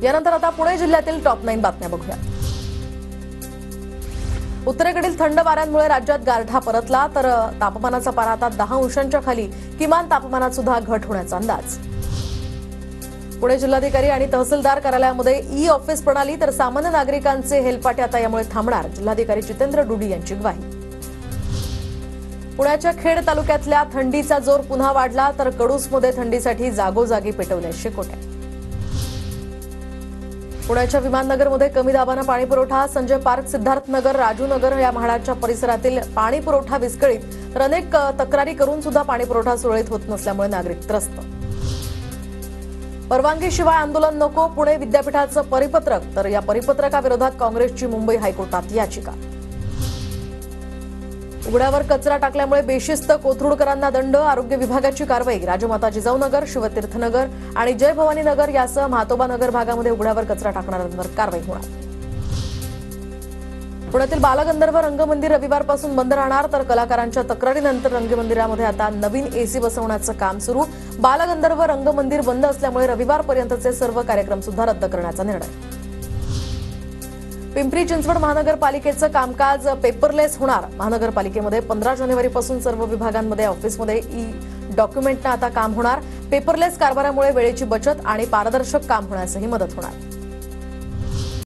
यानंतर आता पुणे जिल्ह्यातील टॉप 9 बातम्या बघूया। उत्तरेकडील थंड वाऱ्यांमुळे राज्यात गारठा परतला, तर तापमानाचा पारा आता 10 अंशांच्या खाली, किमान तापमानात सुद्धा घट होण्याचा अंदाज। पुणे जिल्हाधिकारी आणि तहसीलदार कार्यालयामध्ये ई ऑफिस प्रणाली, तर सामान्य नागरिकांचे हेलपाटे आता यामुळे थांबणार, जिल्हाधिकारी जितेंद्र डुडी यांची ग्वाही। पुण्याच्या खेड तालुक्यातल्या थंडीचा जोर पुन्हा वाढला, तर कडूसमध्ये थंडीसाठी जागोजागी पेटवल्या शेकोट्या। पुण्याच्या विमाननगरमध्ये कमी दाबानं पाणी पुरवठा, संजय पार्क, सिद्धार्थनगर, राजूनगर या म्हाडाच्या परिसरातील पाणी पुरवठा विस्कळीत, तर अनेक तक्रारी करून सुद्धा पाणी पुरवठा सुरळीत होत नसल्यामुळे नागरिक त्रस्त। परवानगीशिवाय आंदोलन नको, पुणे विद्यापीठाचं परिपत्रक, तर या परिपत्रकाविरोधात काँग्रेसची मुंबई हायकोर्टात याचिका। उघड्यावर कचरा टाकल्यामुळे बेशिस्त कोथरूडकरांना दंड, आरोग्य विभागाची कारवाई। राजमाता जिजाऊनगर, शिवतीर्थनगर आणि जय भवानी नगर यासह म्हातोबा नगर भागामध्ये उघड्यावर कचरा टाकणाऱ्यांवर कारवाई होणार। पुण्यातील बालगंधर्व रंगमंदिर रविवारपासून बंद राहणार, तर कलाकारांच्या तक्रारीनंतर रंगमंदिरामध्ये आता नवीन एसी बसवण्याचं काम सुरू। बालगंधर्व रंगमंदिर बंद असल्यामुळे रविवारपर्यंतचे सर्व कार्यक्रम सुद्धा रद्द करण्याचा निर्णय। पिंपरी चिंचवड महानगरपालिकेचं कामकाज पेपरलेस होणार। महानगरपालिकेमध्ये 15 जानेवारीपासून सर्व विभागांमध्ये ऑफिसमध्ये ई डॉक्युमेंटनं आता काम होणार। पेपरलेस कारभारामुळे वेळेची बचत आणि पारदर्शक काम होण्यासही मदत होणार।